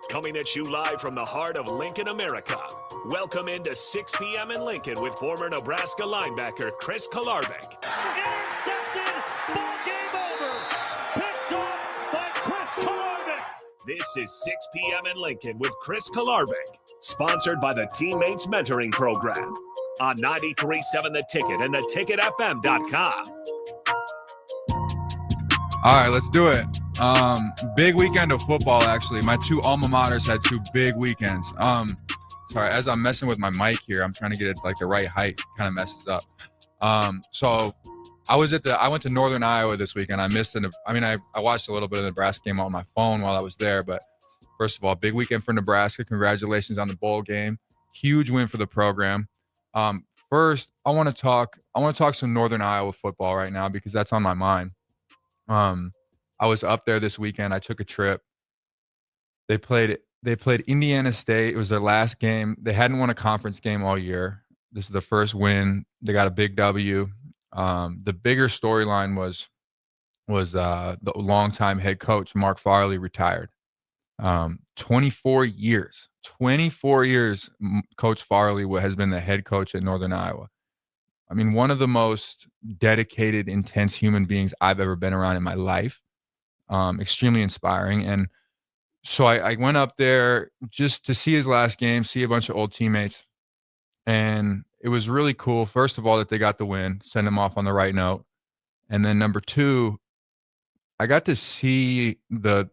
Coming at you live from the heart of Lincoln, America. Welcome into 6 p.m. in Lincoln with former Nebraska linebacker Chris Kolarevic. Intercepted, ball game over. Picked off by Chris Kolarevic. This is 6 p.m. in Lincoln with Chris Kolarevic, sponsored by the Teammates Mentoring Program on 93.7 The Ticket and theticketfm.com. All right, let's do it. Big weekend of football, actually. My two alma maters had two big weekends. Sorry, as I'm messing with my mic here, I'm trying to get it like the right height. Kind of messes up. So I went to Northern Iowa this weekend. I watched a little bit of the Nebraska game on my phone while I was there. But first of all, big weekend for Nebraska. Congratulations on the bowl game. Huge win for the program. First, I want to talk some Northern Iowa football right now because that's on my mind. I was up there this weekend. I took a trip. They played Indiana State. It was their last game. They hadn't won a conference game all year. This is the first win. They got a big W. The bigger storyline was the longtime head coach Mark Farley retired. 24 years. Coach Farley has been the head coach at Northern Iowa. I mean, one of the most dedicated, intense human beings I've ever been around in my life. Extremely inspiring. And so I went up there just to see his last game, see a bunch of old teammates. And it was really cool, first of all, that they got the win, send them off on the right note. And then number two, I got to see the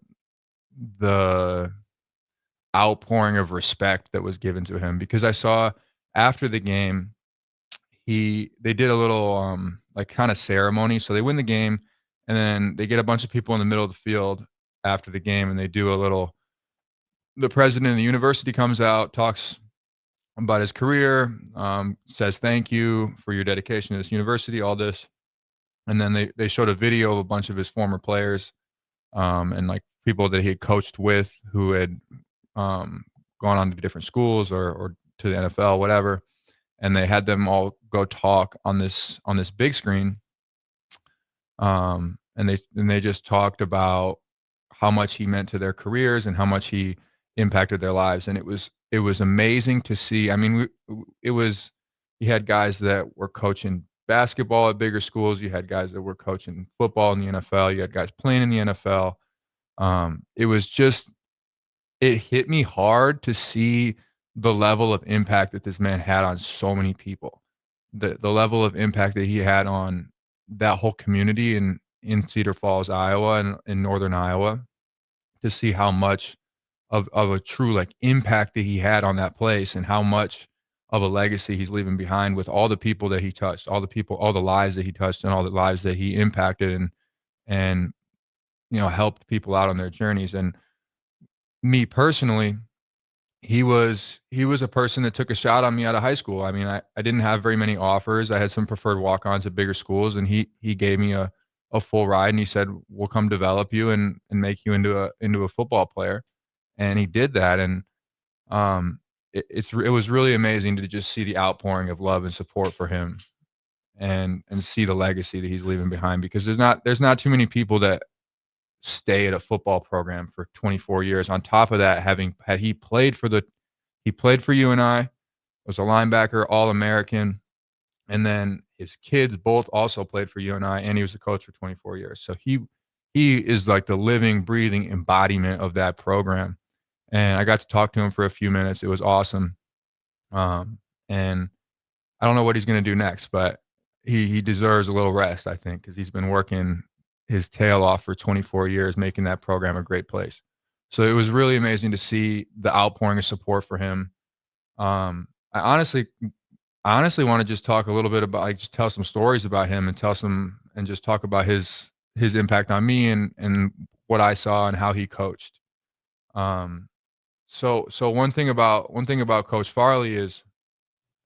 outpouring of respect that was given to him, because I saw after the game, they did a little like kind of ceremony. So they win the game, and then they get a bunch of people in the middle of the field after the game, and they do the president of the university comes out, talks about his career, says thank you for your dedication to this university, all this. And then they showed a video of a bunch of his former players and like people that he had coached with who had gone on to different schools or to the NFL, whatever. And they had them all go talk on this big screen. And they just talked about how much he meant to their careers and how much he impacted their lives. And it was amazing to see. I mean, you had guys that were coaching basketball at bigger schools. You had guys that were coaching football in the NFL. You had guys playing in the NFL. It hit me hard to see the level of impact that this man had on so many people, the level of impact that he had on that whole community in Cedar Falls, Iowa, and in Northern Iowa, to see how much of a true like impact that he had on that place and how much of a legacy he's leaving behind with all the people that he touched, all the lives that he touched, and all the lives that he impacted and helped people out on their journeys. And me personally, he was a person that took a shot on me out of high school. I mean, I didn't have very many offers. I had some preferred walk-ons at bigger schools, and he gave me a full ride, and he said, we'll come develop you and make you into a football player. And he did that. And it was really amazing to just see the outpouring of love and support for him and see the legacy that he's leaving behind, because there's not too many people that stay at a football program for 24 years. On top of that, he played for UNI, was a linebacker, All-American, and then his kids both also played for UNI, and he was a coach for 24 years. So he is like the living, breathing embodiment of that program. And I got to talk to him for a few minutes. It was awesome. And I don't know what he's going to do next, but he deserves a little rest, I think, because he's been working his tail off for 24 years, making that program a great place. So it was really amazing to see the outpouring of support for him. I honestly want to just talk a little bit about, just tell some stories about him and just talk about his impact on me and what I saw and how he coached. So one thing about Coach Farley is,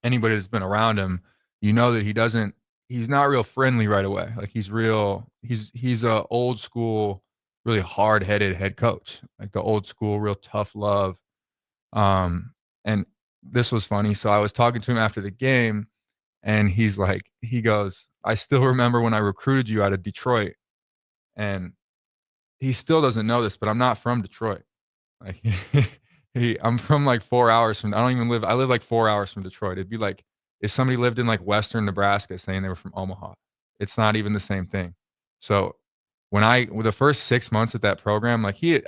anybody that's been around him, that he's not real friendly right away. Like he's a old school, really hard-headed head coach, like the old school, real tough love. And this was funny. So I was talking to him after the game, and he goes, I still remember when I recruited you out of Detroit. And he still doesn't know this, but I'm not from Detroit. Like I'm from like 4 hours from. I live like 4 hours from Detroit. It'd be like if somebody lived in like Western Nebraska saying they were from Omaha. It's not even the same thing. So with the first 6 months at that program, like he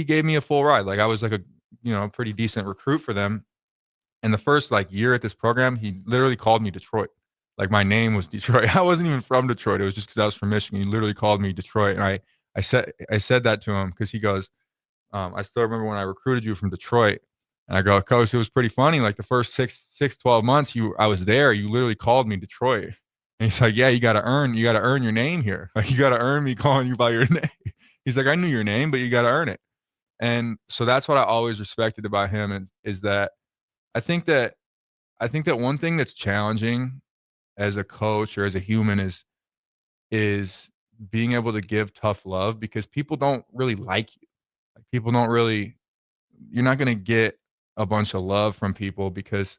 gave me a full ride. Like I was like a pretty decent recruit for them. And the first like year at this program, he literally called me Detroit. Like my name was Detroit. I wasn't even from Detroit. It was just because I was from Michigan. He literally called me Detroit, and I said that to him because he goes, I still remember when I recruited you from Detroit, and I go, Coach, it was pretty funny. Like the first 12 months I was there, you literally called me Detroit. And he's like, yeah, you got to earn your name here. Like you got to earn me calling you by your name. He's like, I knew your name, but you got to earn it. And so that's what I always respected about him, and is that I think that one thing that's challenging as a coach or as a human is being able to give tough love, because people don't really like you. Like people don't really you're not going to get a bunch of love from people because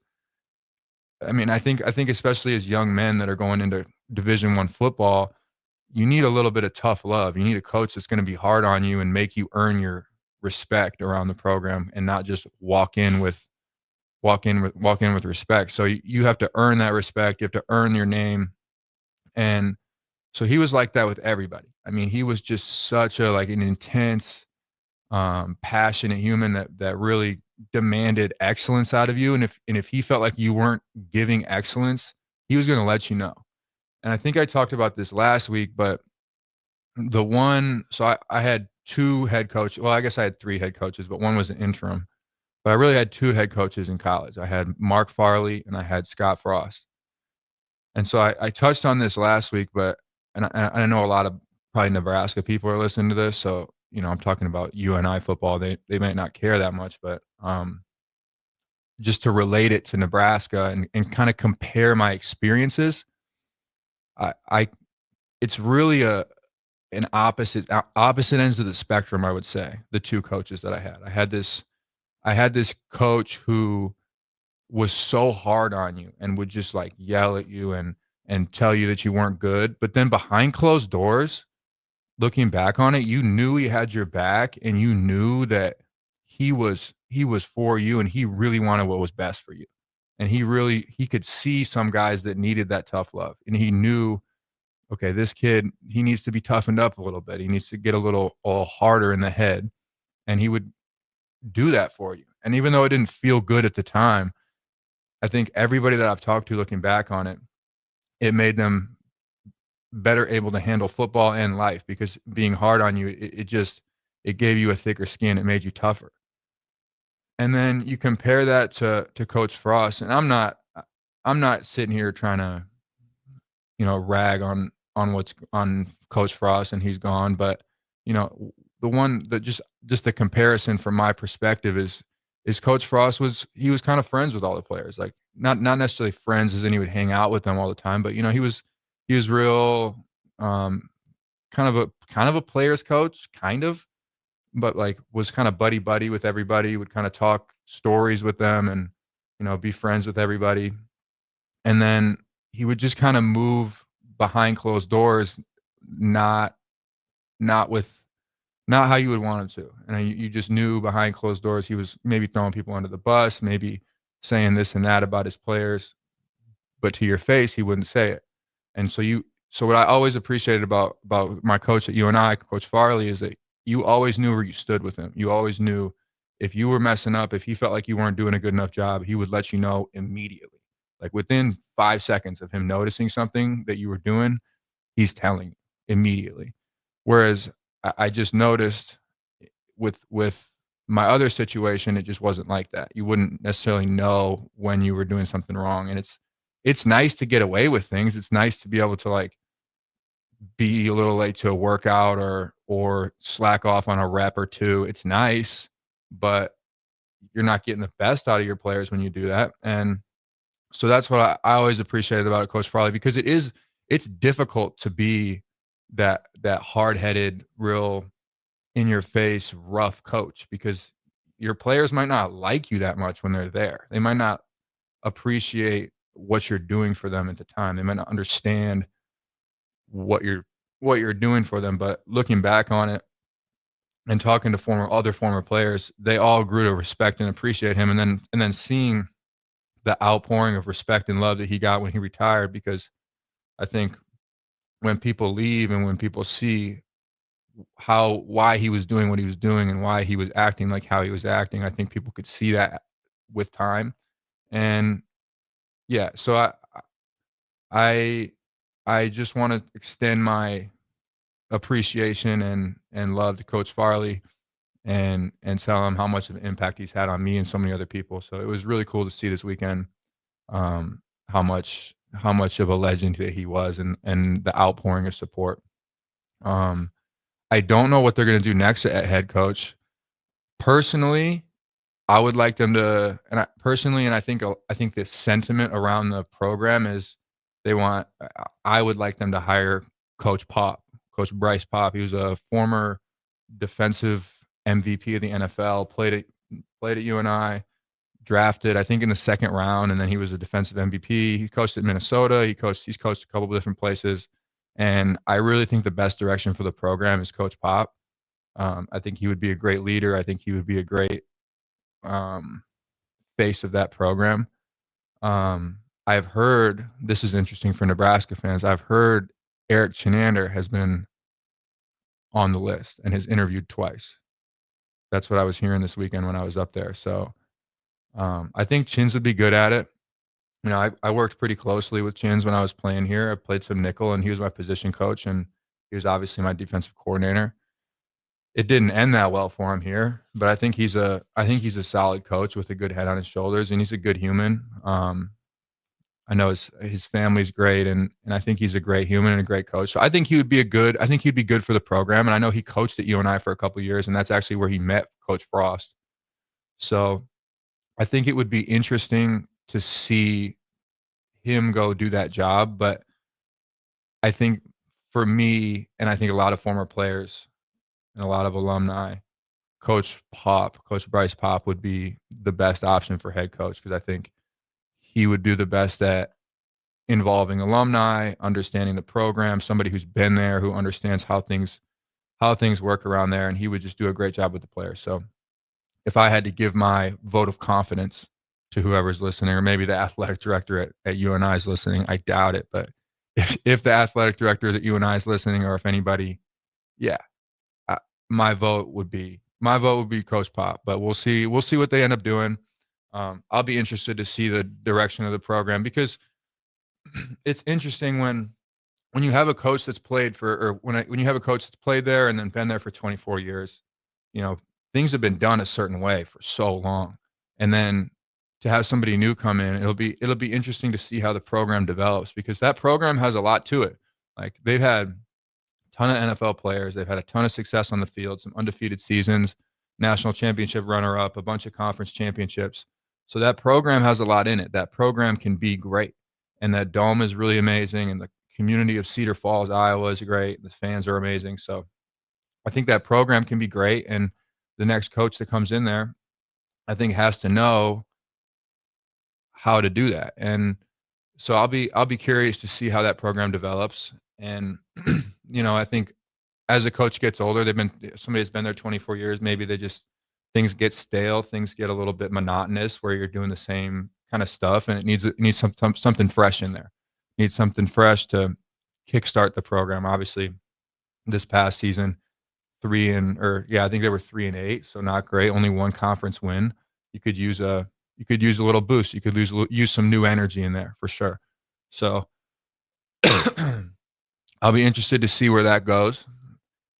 I mean, I think especially as young men that are going into Division I football, you need a little bit of tough love. You need a coach that's going to be hard on you and make you earn your respect around the program, and not just walk in with respect. So you have to earn that respect. You have to earn your name. And so he was like that with everybody. I mean, he was just such an intense, passionate human that really demanded excellence out of you. And if he felt like you weren't giving excellence, he was going to let you know. And I think I talked about this last week, but I had two head coaches. Well, I guess I had three head coaches, but one was an interim. But I really had two head coaches in college. I had Mark Farley and I had Scott Frost. And so I touched on this last week, but I know a lot of probably Nebraska people are listening to this. So, I'm talking about UNI football. They might not care that much, but just to relate it to Nebraska and kind of compare my experiences, it's really an opposite ends of the spectrum, I would say, the two coaches that I had. I had this coach who was so hard on you and would just like yell at you and tell you that you weren't good. But then behind closed doors, looking back on it, you knew he had your back, and you knew that he was for you, and he really wanted what was best for you. And he could see some guys that needed that tough love. And he knew, okay, this kid, he needs to be toughened up a little bit. He needs to get a little harder in the head. And he would do that for you. And even though it didn't feel good at the time, I think everybody that I've talked to looking back on it, it made them better able to handle football and life, because being hard on you, it gave you a thicker skin. It made you tougher. And then you compare that to Coach Frost, and I'm not sitting here trying to, rag on what's on Coach Frost, and he's gone. But, the one that just the comparison from my perspective is Coach Frost was kind of friends with all the players, like not necessarily friends as in he would hang out with them all the time, but he was real, kind of a player's coach, kind of, but like was kind of buddy with everybody, would kind of talk stories with them and, be friends with everybody. And then he would just kind of move behind closed doors, not how you would want him to. And you just knew behind closed doors he was maybe throwing people under the bus, maybe saying this and that about his players, but to your face he wouldn't say it. And so what I always appreciated about my coach at UNI, Coach Farley, is that you always knew where you stood with him. You always knew if you were messing up, if he felt like you weren't doing a good enough job, he would let you know immediately. Like within 5 seconds of him noticing something that you were doing, he's telling you immediately. Whereas I just noticed with my other situation, it just wasn't like that. You wouldn't necessarily know when you were doing something wrong. And it's nice to get away with things. It's nice to be able to like be a little late to a workout or slack off on a rep or two. It's nice, but you're not getting the best out of your players when you do that. And so that's what I always appreciated about it, Coach Farley, because it's difficult to be that hard-headed, real in-your-face, rough coach, because your players might not like you that much when they're there. They might not appreciate what you're doing for them at the time. They might not understand what you're what you're doing for them. But looking back on it and talking to other former players, they all grew to respect and appreciate him. And then seeing the outpouring of respect and love that he got when he retired, because I think when people leave and when people see why he was doing what he was doing and why he was acting like how he was acting, I think people could see that with time. And yeah, so I I just want to extend my appreciation and love to Coach Farley and tell him how much of an impact he's had on me and so many other people. So it was really cool to see this weekend how much of a legend that he was and the outpouring of support. I don't know what they're going to do next at head coach. Personally, I would like them to, and I think the sentiment around the program is I would like them to hire Coach Bryce Pop. He was a former defensive MVP of the NFL, played at UNI, drafted, I think, in the second round, and then he was a defensive MVP. He coached at Minnesota. He's coached a couple of different places. And I really think the best direction for the program is Coach Pop. I think he would be a great leader. I think he would be a great face of that program. I've heard, this is interesting for Nebraska fans, I've heard Eric Chinander has been on the list and has interviewed twice. That's what I was hearing this weekend when I was up there. So I think Chins would be good at it. You know, I worked pretty closely with Chins when I was playing here. I played some nickel, and he was my position coach, and he was obviously my defensive coordinator. It didn't end that well for him here, but I think he's a solid coach with a good head on his shoulders, and he's a good human. I know his family's great, and I think he's a great human and a great coach. So I think he'd be good for the program. And I know he coached at UNI for a couple of years, and that's actually where he met Coach Frost. So I think it would be interesting to see him go do that job. But I think for me, and I think a lot of former players and a lot of alumni, Coach Bryce Pop would be the best option for head coach, because I think he would do the best at involving alumni, understanding the program, somebody who's been there, who understands how things work around there, and he would just do a great job with the players. So if I had to give my vote of confidence to whoever's listening, or maybe the athletic director at UNI is listening, I doubt it, but if the athletic director at UNI is listening, or if anybody, my vote would be Coach Pop. But we'll see what they end up doing. I'll be interested to see the direction of the program, because it's interesting when you have a coach that's played when you have a coach that's played there and then been there for 24 years, you know, things have been done a certain way for so long. And then to have somebody new come in, it'll be interesting to see how the program develops, because that program has a lot to it. Like, they've had a ton of NFL players. They've had a ton of success on the field, some undefeated seasons, national championship runner-up, a bunch of conference championships. So that program has a lot in it. That program can be great. And that dome is really amazing. And the community of Cedar Falls, Iowa is great. The fans are amazing. So I think that program can be great. And the next coach that comes in there, I think, has to know how to do that. And so I'll be curious to see how that program develops. And, you know, I think as a coach gets older, somebody that's been there 24 years, maybe things get stale, things get a little bit monotonous where you're doing the same kind of stuff, and it needs something fresh in there. It needs something fresh to kickstart the program. Obviously, this past season, I think they were 3-8, so not great. Only one conference win. You could use a little boost. You could use some new energy in there for sure. So I'll be interested to see where that goes.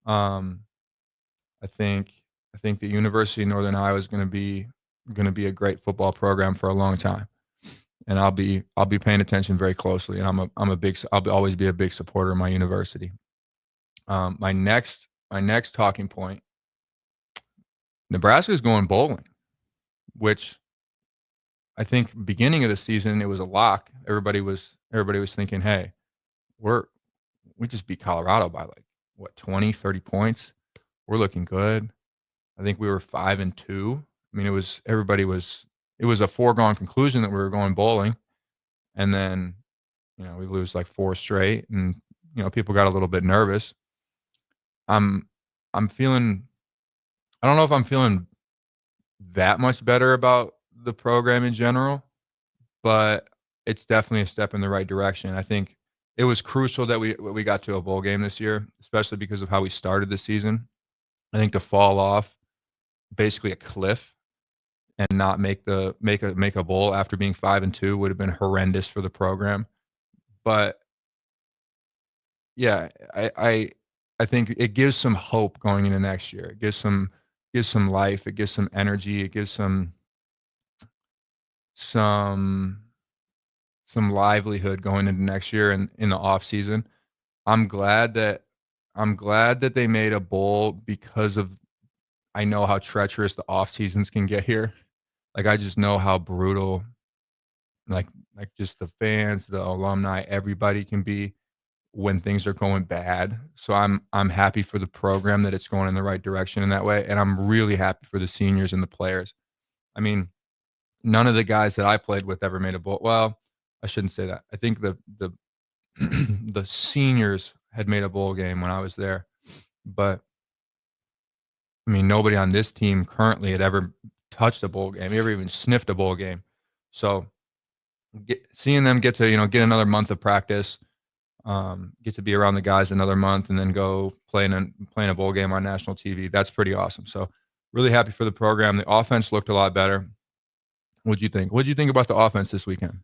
I think the University of Northern Iowa is going to be a great football program for a long time, and I'll be paying attention very closely. And I'll always be a big supporter of my university. My next talking point: Nebraska is going bowling, which I think beginning of the season it was a lock. Everybody was thinking, hey, we just beat Colorado by 20, 30 points. We're looking good. I think we were 5-2. I mean, it was a foregone conclusion that we were going bowling. And then, you know, we lose 4 straight, and, people got a little bit nervous. I'm feeling, I don't know if I'm feeling that much better about the program in general, but it's definitely a step in the right direction. I think it was crucial that we got to a bowl game this year, especially because of how we started the season. I think to fall off basically a cliff and not make a bowl after being 5-2 would have been horrendous for the program. But yeah, I think it gives some hope going into next year. It gives some life. It gives some energy. It gives some some livelihood going into next year and in the off season. I'm glad that they made a bowl because of I know how treacherous the off seasons can get here. Like I just know how brutal like just the fans, the alumni, everybody can be when things are going bad. So I'm happy for the program that it's going in the right direction in that way, and I'm really happy for the seniors and the players. I mean, none of the guys that I played with ever made a bowl. Well, I shouldn't say that. I think the the seniors had made a bowl game when I was there, but I mean, nobody on this team currently had ever touched a bowl game, ever even sniffed a bowl game. So seeing them get to get another month of practice, get to be around the guys another month, and then go playing a bowl game on national TV. That's pretty awesome. So really happy for the program. The offense looked a lot better. What'd you think? What'd you think about the offense this weekend?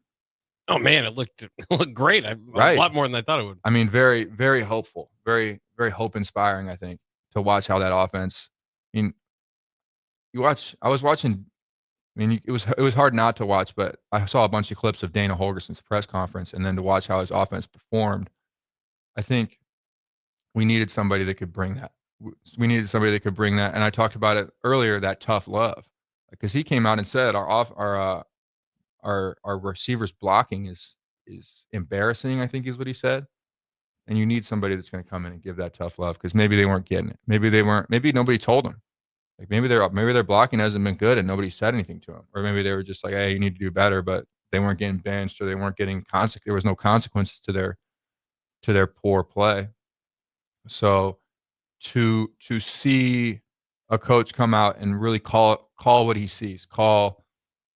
Oh man, it looked great. A lot more than I thought it would. I mean, very, very hopeful, very, very hope inspiring. I think to watch how that offense. I mean, I was watching. I mean, it was hard not to watch, but I saw a bunch of clips of Dana Holgerson's press conference, and then to watch how his offense performed. I think we needed somebody that could bring that. We needed somebody that could bring that, and I talked about it earlier. That tough love, because he came out and said our receivers blocking is embarrassing. I think is what he said. And you need somebody that's going to come in and give that tough love, because maybe they weren't getting it. Maybe nobody told them. Like maybe their blocking hasn't been good and nobody said anything to them, or maybe they were just like, hey, you need to do better, but they weren't getting benched, or they weren't getting there was no consequences to their poor play. So to see a coach come out and really call what he sees,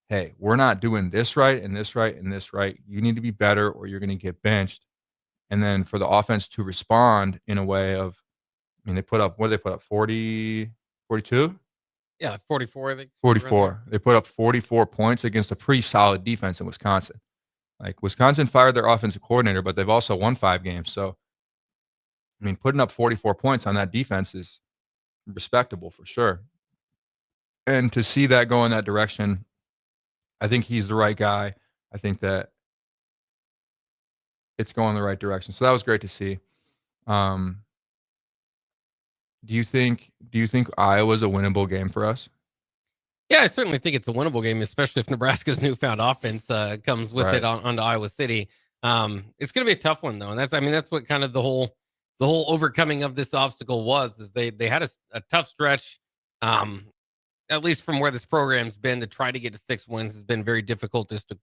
hey, we're not doing this right and this right and this right. You need to be better or you're going to get benched. And then for the offense to respond in a way of, I mean, they put up 40, 42? Yeah, 44, I think. 44. They put up 44 points against a pretty solid defense in Wisconsin. Like, Wisconsin fired their offensive coordinator, but they've also won 5 games. So, I mean, putting up 44 points on that defense is respectable for sure. And to see that go in that direction, I think he's the right guy. I think that it's going the right direction. So that was great to see. Do you think Iowa's a winnable game for us? Yeah, I certainly think it's a winnable game, especially if Nebraska's newfound offense comes with it onto Iowa City. It's going to be a tough one though, and that's what kind of the whole overcoming of this obstacle was. Is they had a tough stretch, at least from where this program's been. To try to get to 6 wins has been very difficult just to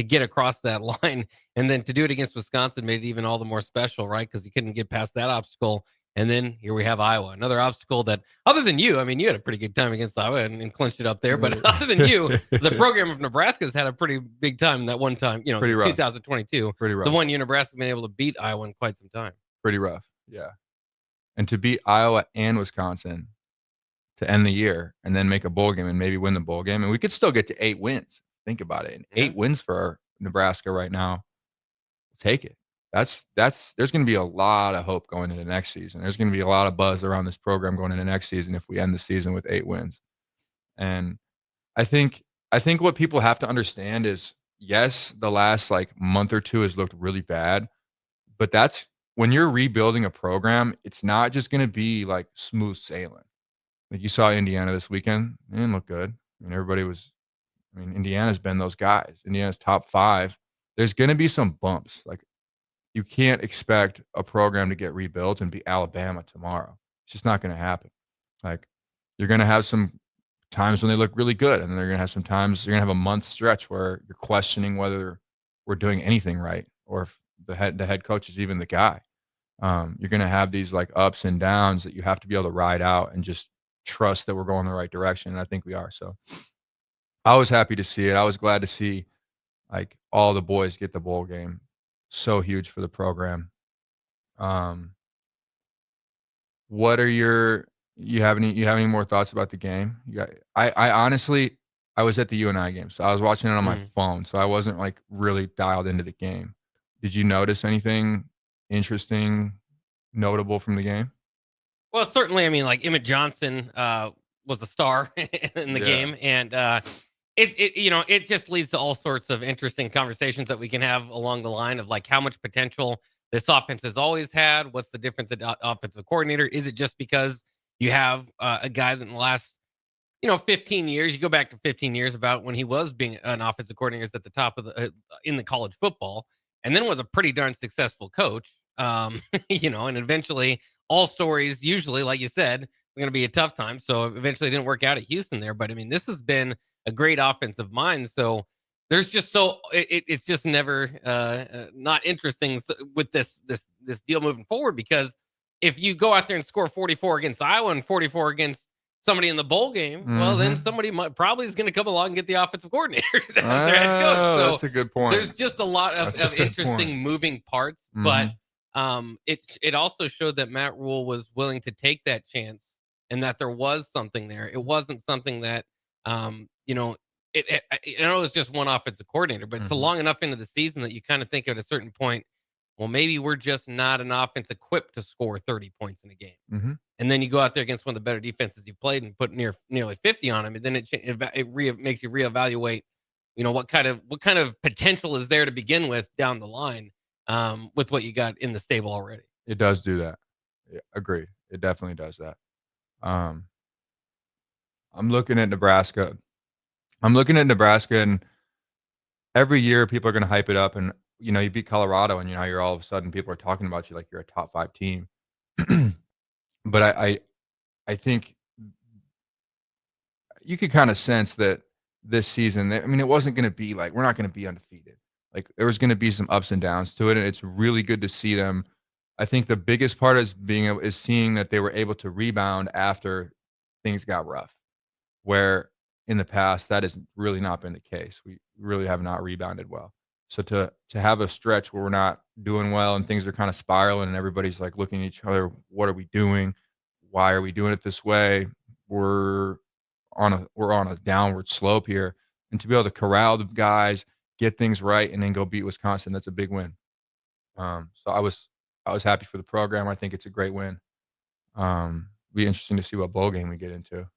get across that line, and then to do it against Wisconsin made it even all the more special, right? Because you couldn't get past that obstacle. And then here we have Iowa, another obstacle that, other than you, I mean, you had a pretty good time against Iowa and clinched it up there. But other than you, the program of Nebraska's had a pretty big time that one time, 2022. Pretty rough. The one year Nebraska's been able to beat Iowa in quite some time. Pretty rough, yeah. And to beat Iowa and Wisconsin to end the year and then make a bowl game and maybe win the bowl game. And we could still get to 8 wins. Think about it. And 8 wins for Nebraska right now. Take it. There's going to be a lot of hope going into next season. There's going to be a lot of buzz around this program going into next season if we end the season with 8 wins. And I think what people have to understand is, yes, the last month or two has looked really bad, but that's when you're rebuilding a program, it's not just going to be like smooth sailing. Like you saw Indiana this weekend, it didn't look good. Indiana's been those guys. Indiana's top 5. There's going to be some bumps. Like, you can't expect a program to get rebuilt and beat Alabama tomorrow. It's just not going to happen. Like, you're going to have some times when they look really good, and then they're going to have some times you're going to have a month stretch where you're questioning whether we're doing anything right or if the head coach is even the guy. You're going to have these like ups and downs that you have to be able to ride out and just trust that we're going the right direction. And I think we are. So I was happy to see it. I was glad to see like all the boys get the bowl game. So huge for the program. What are you have any more thoughts about the game? I honestly, I was at the UNI game, so I was watching it on my phone, so I wasn't like really dialed into the game. Did you notice anything interesting, notable from the game? Well, certainly, I mean, like Emmett Johnson was a star in the game, and it just leads to all sorts of interesting conversations that we can have along the line of like how much potential this offense has always had. What's the difference at offensive coordinator? Is it just because you have a guy that in the last 15 years, you go back to 15 years about when he was being an offensive coordinator is at the top of the in the college football, and then was a pretty darn successful coach. And eventually all stories usually, like you said, are going to be a tough time. So eventually it didn't work out at Houston there. But I mean, this has been a great offensive mind. So there's just it's just never not interesting with this deal moving forward, because if you go out there and score 44 against Iowa and 44 against somebody in the bowl game, well, then somebody probably is going to come along and get the offensive coordinator as their head coach. So that's a good point. There's just a lot of interesting moving parts, but it also showed that Matt Rule was willing to take that chance and that there was something there. It wasn't something that, I know it's just one offensive coordinator, but it's long enough into the season that you kind of think at a certain point, well, maybe we're just not an offense equipped to score 30 points in a game. And then you go out there against one of the better defenses you played and put nearly 50 on them, and then it makes you reevaluate, what kind of potential is there to begin with down the line, with what you got in the stable already. It does do that. Yeah, agreed. It definitely does that. I'm looking at Nebraska. And every year people are going to hype it up, and you beat Colorado, and you're all of a sudden people are talking about you like you're a top 5 team. But I think you could kind of sense that this season, I mean, it wasn't going to be like, we're not going to be undefeated. Like there was going to be some ups and downs to it, and it's really good to see them. I think the biggest part is seeing that they were able to rebound after things got rough, where in the past that has really not been the case. We really have not rebounded well. So to have a stretch where we're not doing well and things are kind of spiraling and everybody's like looking at each other, what are we doing? Why are we doing it this way? We're on a downward slope here. And to be able to corral the guys, get things right, and then go beat Wisconsin, that's a big win. So I was happy for the program. I think it's a great win. Be interesting to see what bowl game we get into.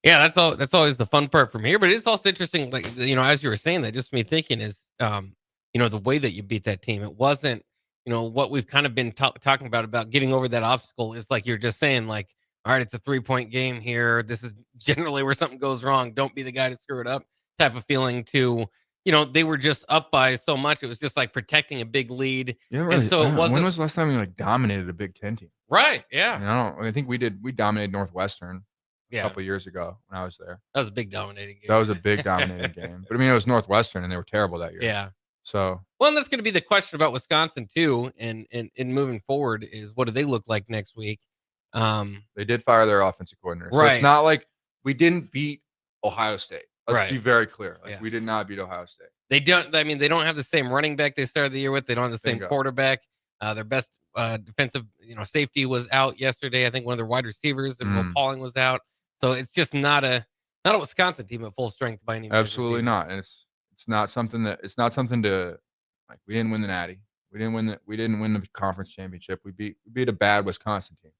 Yeah, that's always the fun part from here. But it's also interesting, like, as you were saying, that just me thinking is, the way that you beat that team. It wasn't, what we've kind of been talking about getting over that obstacle. Is like you're just saying, like, all right, it's a 3-point game here. This is generally where something goes wrong. Don't be the guy to screw it up. Type of feeling to, they were just up by so much. It was just like protecting a big lead. Yeah, really. And so it wasn't. When was the last time we like dominated a Big Ten team? Right. Yeah. I think we did. We dominated Northwestern. A couple of years ago when I was there. That was a big dominating game. That was a big dominating game. But I mean, it was Northwestern, and they were terrible that year. Yeah. So well, and that's going to be the question about Wisconsin too, and moving forward is what do they look like next week? They did fire their offensive coordinator, so it's not like we didn't beat Ohio State. Let's be very clear. Like we did not beat Ohio State. They don't. I mean, they don't have the same running back they started the year with. They don't have the same quarterback. Their best defensive, safety was out yesterday. I think one of their wide receivers, and Will Pauling, was out. So it's just not a Wisconsin team at full strength by any means. Absolutely not. And it's not something to like. We didn't win the Natty. We didn't win the conference championship. We beat a bad Wisconsin team,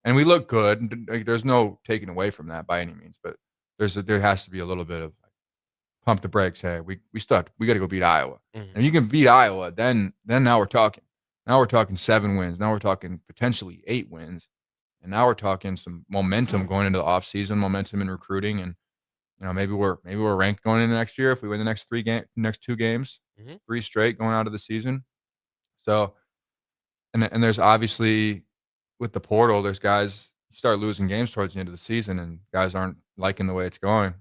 and we look good. Like, there's no taking away from that by any means. But there has to be a little bit of like, pump the brakes. Hey, we got to go beat Iowa. And if you can beat Iowa, then now we're talking. Now we're talking 7 wins. Now we're talking potentially 8 wins. And now we're talking some momentum going into the offseason, momentum in recruiting, and maybe we're ranked going into next year if we win the next 2 games, 3 straight going out of the season. So, and there's obviously with the portal, there's guys you start losing games towards the end of the season, and guys aren't liking the way it's going.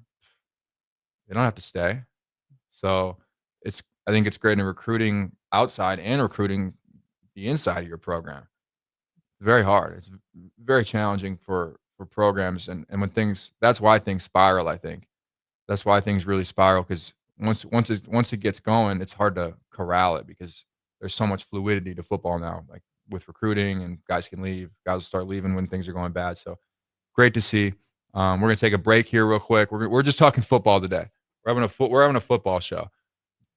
They don't have to stay. So I think it's great in recruiting outside and recruiting the inside of your program. It's very hard. It's very challenging for programs, and when that's why things spiral. I think that's why things really spiral, because once it gets going, it's hard to corral it, because there's so much fluidity to football now, like with recruiting, and guys can leave, guys will start leaving when things are going bad. So great to see. We're gonna take a break here real quick. We're just talking football today. We're having a football show,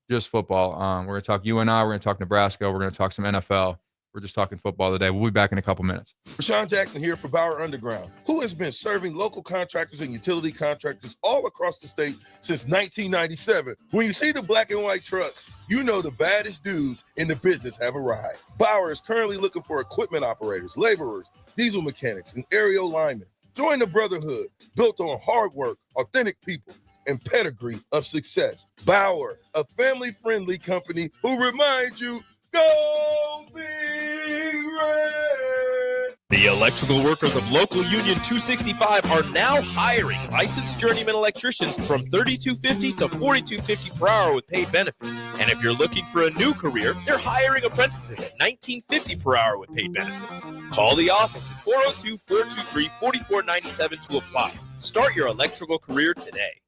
just football. We're gonna talk UNI. We're gonna talk Nebraska. We're gonna talk some NFL. We're just talking football today. We'll be back in a couple minutes. Rashawn Jackson here for Bauer Underground, who has been serving local contractors and utility contractors all across the state since 1997. When you see the black and white trucks, you know the baddest dudes in the business have arrived. Bauer is currently looking for equipment operators, laborers, diesel mechanics, and aerial linemen. Join the brotherhood built on hard work, authentic people, and pedigree of success. Bauer, a family-friendly company who reminds you, go Big Red! The electrical workers of Local Union 265 are now hiring licensed journeyman electricians from $32.50 to $42.50 per hour with paid benefits. And if you're looking for a new career, they're hiring apprentices at $19.50 per hour with paid benefits. Call the office at 402-423-4497 to apply. Start your electrical career today.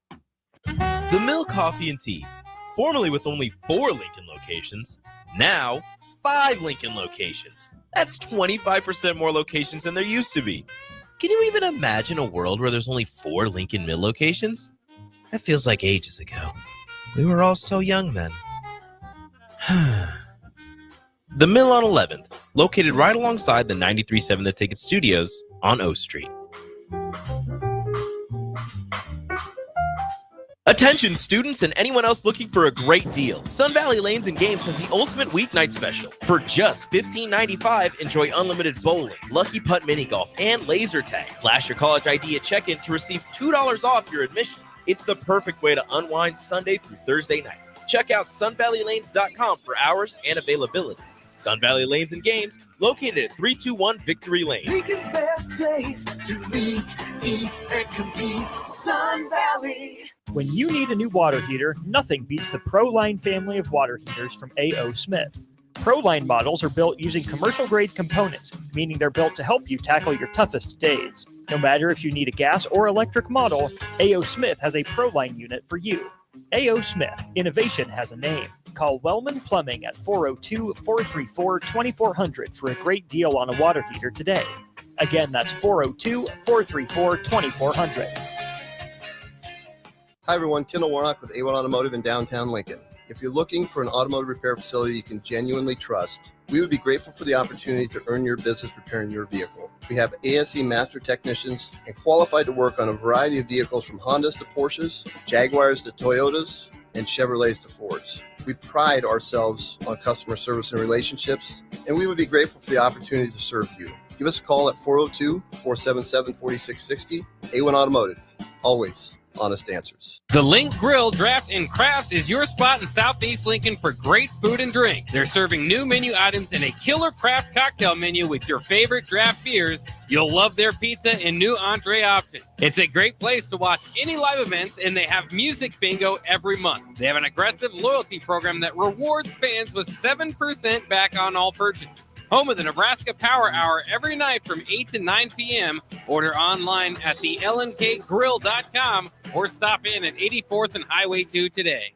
The Mill Coffee and Tea, formerly with only 4 Lincoln locations, now 5 Lincoln locations. That's 25% more locations than there used to be. Can you even imagine a world where there's only 4 Lincoln Mill locations? That feels like ages ago. We were all so young then. The Mill on 11th, located right alongside the 93.7 The Ticket Studios on O Street. Attention students and anyone else looking for a great deal. Sun Valley Lanes and Games has the ultimate weeknight special. For just $15.95, enjoy unlimited bowling, lucky putt mini golf, and laser tag. Flash your college ID at check-in to receive $2 off your admission. It's the perfect way to unwind Sunday through Thursday nights. Check out sunvalleylanes.com for hours and availability. Sun Valley Lanes and Games, located at 321 Victory Lane. Lincoln's best place to meet, eat, and compete. Sun Valley. When you need a new water heater, nothing beats the ProLine family of water heaters from A.O. Smith. ProLine models are built using commercial-grade components, meaning they're built to help you tackle your toughest days. No matter if you need a gas or electric model, A.O. Smith has a ProLine unit for you. A.O. Smith, innovation has a name. Call Wellman Plumbing at 402-434-2400 for a great deal on a water heater today. Again, that's 402-434-2400. Hi everyone, Kendall Warnock with A1 Automotive in downtown Lincoln. If you're looking for an automotive repair facility you can genuinely trust, we would be grateful for the opportunity to earn your business repairing your vehicle. We have ASE master technicians and qualified to work on a variety of vehicles from Hondas to Porsches, Jaguars to Toyotas, and Chevrolets to Fords. We pride ourselves on customer service and relationships, and we would be grateful for the opportunity to serve you. Give us a call at 402-477-4660. A1 Automotive, always honest answers. The Link Grill, Draft, and Crafts is your spot in Southeast Lincoln for great food and drink. They're serving new menu items and a killer craft cocktail menu with your favorite draft beers. You'll love their pizza and new entree options. It's a great place to watch any live events, and they have music bingo every month. They have an aggressive loyalty program that rewards fans with 7% back on all purchases. Home of the Nebraska Power Hour every night from 8 to 9 p.m. Order online at thelnkgrill.com or stop in at 84th and Highway 2 today.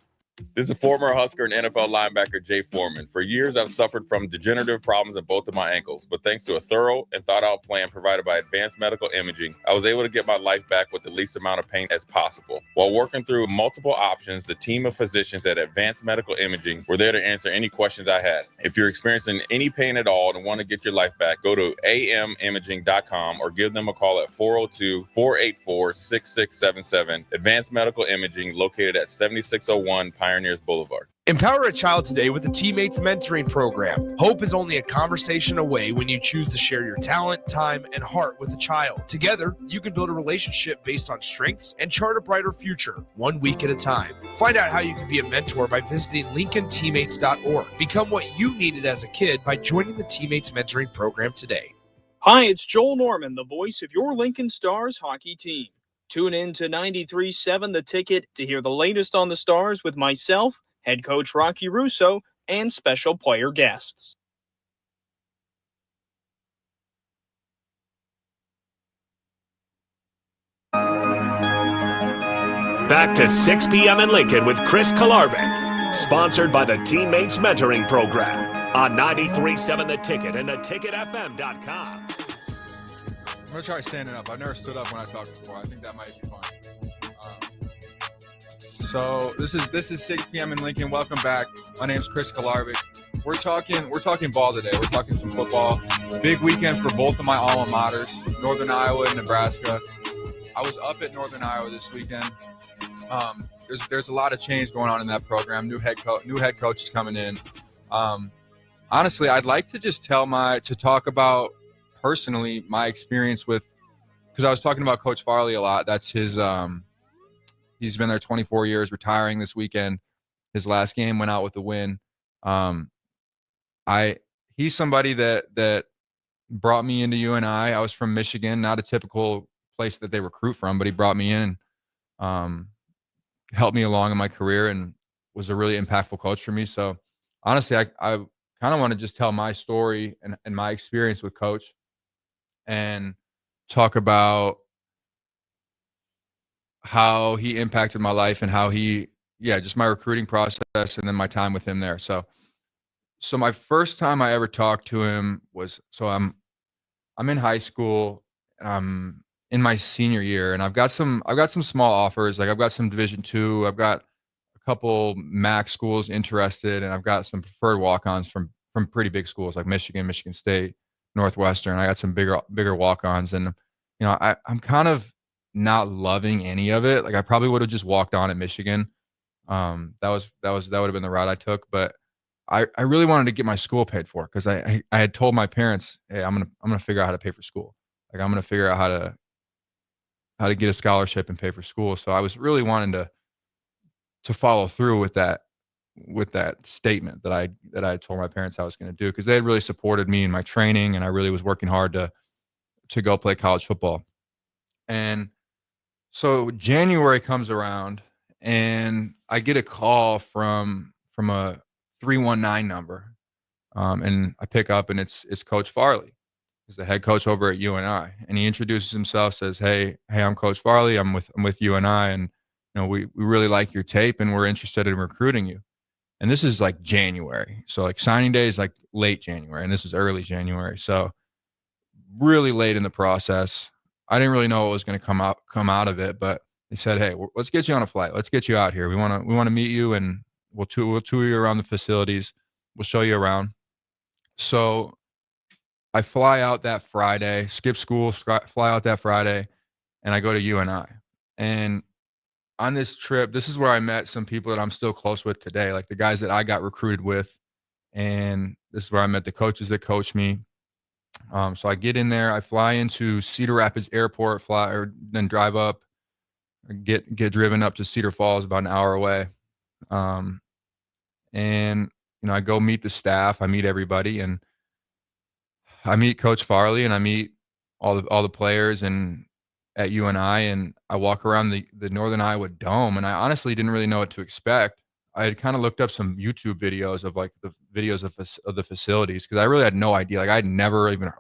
This is former Husker and NFL linebacker Jay Foreman. For years, I've suffered from degenerative problems in both of my ankles, but thanks to a thorough and thought-out plan provided by Advanced Medical Imaging, I was able to get my life back with the least amount of pain as possible. While working through multiple options, the team of physicians at Advanced Medical Imaging were there to answer any questions I had. If you're experiencing any pain at all and want to get your life back, go to amimaging.com or give them a call at 402-484-6677. Advanced Medical Imaging, located at 7601 Pioneers Boulevard. Empower a child today with the Teammates Mentoring Program. Hope is only a conversation away when you choose to share your talent, time, and heart with a child. Together, you can build a relationship based on strengths and chart a brighter future, 1 week at a time. Find out how you can be a mentor by visiting LincolnTeammates.org. Become what you needed as a kid by joining the Teammates Mentoring Program today. Hi, it's Joel Norman, the voice of your Lincoln Stars hockey team. Tune in to 93.7 The Ticket to hear the latest on the Stars with myself, head coach Rocky Russo, and special player guests. back to 6 p.m. in Lincoln with Chris Kolarevic, sponsored by the Teammates Mentoring Program on 93.7 The Ticket and theticketfm.com. I'm going to try standing up. I've never stood up when I talked before. I think that might be fun. So this is 6 p.m. in Lincoln. Welcome back. My name's Chris Kolarevic. We're talking ball today. We're talking some football. Big weekend for both of my alma maters, Northern Iowa and Nebraska. I was up at Northern Iowa this weekend. There's a lot of change going on in that program. New head coach is coming in. Honestly, I'd like to just talk about personally my experience with, because I was talking about Coach Farley a lot. That's his. He's been there 24 years, retiring this weekend. His last game went out with a win. He's somebody that brought me into UNI. I was from Michigan, not a typical place that they recruit from, but he brought me in, helped me along in my career, and was a really impactful coach for me. So honestly, I kind of want to just tell my story and my experience with Coach, and talk about how he impacted my life and how just my recruiting process and then my time with him there. So my first time I ever talked to him was, I'm in high school, in my senior year, and I've got some small offers. Like I've got some Division II, I've got a couple MAC schools interested, and I've got some preferred walk-ons from pretty big schools like Michigan, Michigan State, Northwestern. I got some bigger walk-ons, and I'm kind of not loving any of it. Like I probably would have just walked on at Michigan. That would have been the route I took, but I really wanted to get my school paid for, because I had told my parents, hey, I'm gonna figure out how to pay for school. Like I'm gonna figure out how to get a scholarship and pay for school. So I was really wanting to follow through with that statement that I told my parents I was going to do, because they had really supported me in my training, and I really was working hard to go play college football. And so January comes around, and I get a call from a 319 number, and I pick up, and it's Coach Farley. He's the head coach over at UNI, and he introduces himself, says, hey, I'm Coach Farley. I'm with UNI, and we really like your tape, and we're interested in recruiting you. And this is like January, so like signing day is like late January, and this is early January, so really late in the process. I didn't really know what was going to come out of it, but they said, hey, let's get you on a flight. Let's get you out here. We want to meet you, and we'll tour you around the facilities. We'll show you around. So I fly out that Friday, skip school, fly out that Friday, and I go to UNI. And on this trip, this is where I met some people that I'm still close with today, like the guys that I got recruited with. And this is where I met the coaches that coached me. So I get in there, I fly into Cedar Rapids Airport, then drive up, get driven up to Cedar Falls, about an hour away. And I go meet the staff, I meet everybody, and I meet Coach Farley, and I meet all the players and at UNI, and I walk around the Northern Iowa Dome, and I honestly didn't really know what to expect. I had kind of looked up some YouTube videos of like the videos of the facilities, because I really had no idea. Like I had never even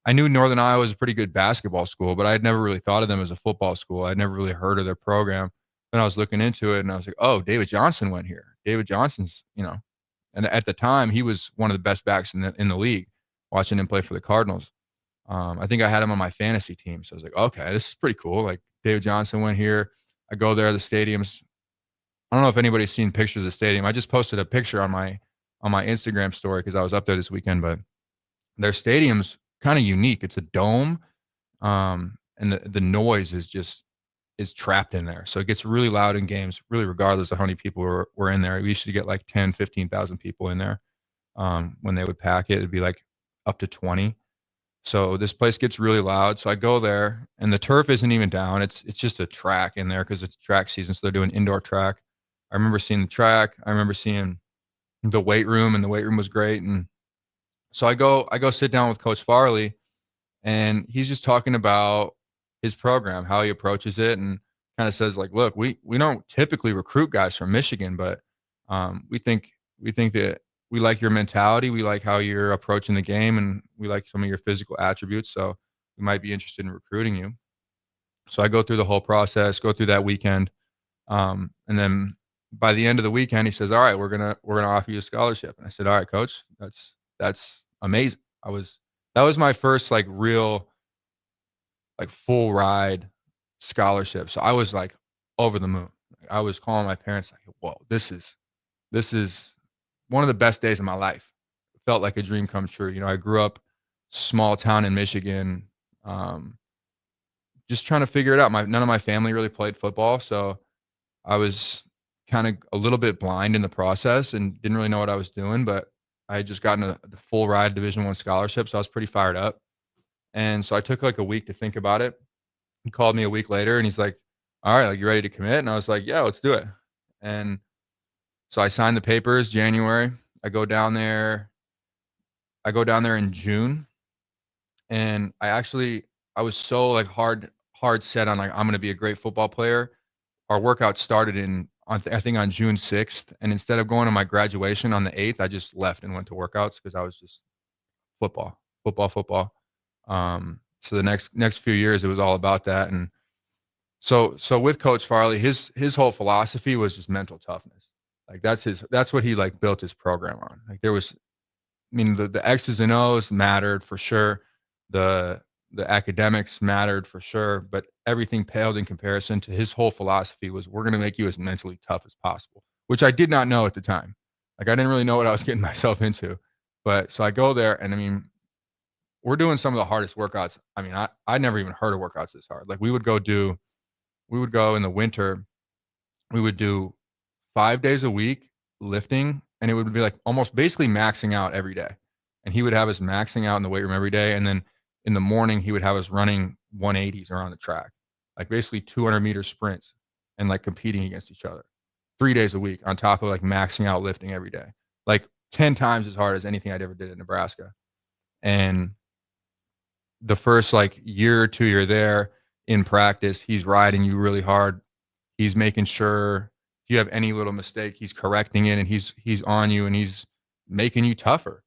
I knew Northern Iowa was a pretty good basketball school, but I had never really thought of them as a football school. I'd never really heard of their program. Then I was looking into it, and I was like, oh, David Johnson went here. David Johnson's, and at the time he was one of the best backs in the league. Watching him play for the Cardinals. I think I had him on my fantasy team. So I was like, okay, this is pretty cool. Like David Johnson went here. I go there, the stadiums. I don't know if anybody's seen pictures of the stadium. I just posted a picture on my Instagram story because I was up there this weekend, but their stadium's kind of unique. It's a dome. And the noise is trapped in there. So it gets really loud in games, really regardless of how many people were in there. We used to get like 10, 15,000 people in there. When they would pack it, it'd be like up to 20. So this place gets really loud. So I go there, and the turf isn't even down. It's just a track in there because it's track season. So they're doing indoor track. I remember seeing the track. I remember seeing the weight room, and the weight room was great. And so I go sit down with Coach Farley, and he's just talking about his program, how he approaches it, and kind of says like, look, we don't typically recruit guys from Michigan, but we think that we like your mentality. We like how you're approaching the game, and we like some of your physical attributes. So we might be interested in recruiting you. So I go through the whole process, go through that weekend. And then by the end of the weekend, he says, all right, we're gonna offer you a scholarship. And I said, all right, coach, that's amazing. That was my first like real like full ride scholarship. So I was like over the moon. I was calling my parents like, whoa, this is one of the best days of my life. It felt like a dream come true. You know, I grew up small town in Michigan, just trying to figure it out. None of my family really played football, so I was kind of a little bit blind in the process and didn't really know what I was doing, but I had just gotten a full ride Division I scholarship, so I was pretty fired up. And so I took like a week to think about it. He called me a week later and he's like, all right, like, you ready to commit? And I was like, yeah, let's do it. And so I signed the papers January. I go down there in June. And I was so like hard set on like, I'm going to be a great football player. Our workout started I think on June 6th. And instead of going to my graduation on the 8th, I just left and went to workouts because I was just football. So the next few years, it was all about that. And so with Coach Farley, his whole philosophy was just mental toughness. Like that's what he like built his program on. Like the X's and O's mattered for sure. The academics mattered for sure, but everything paled in comparison to his whole philosophy was, we're going to make you as mentally tough as possible, which I did not know at the time. Like I didn't really know what I was getting myself into. But so I go there and we're doing some of the hardest workouts. I never even heard of workouts this hard. Like we would go in the winter, we would do 5 days a week lifting, and it would be like almost basically maxing out every day. And he would have us maxing out in the weight room every day. And then in the morning, he would have us running 180s around the track, like basically 200-meter sprints and like competing against each other 3 days a week on top of like maxing out lifting every day, like 10 times as hard as anything I'd ever did in Nebraska. And the first like year or two you're there in practice, he's riding you really hard. He's making sure if you have any little mistake, he's correcting it, and he's on you and he's making you tougher.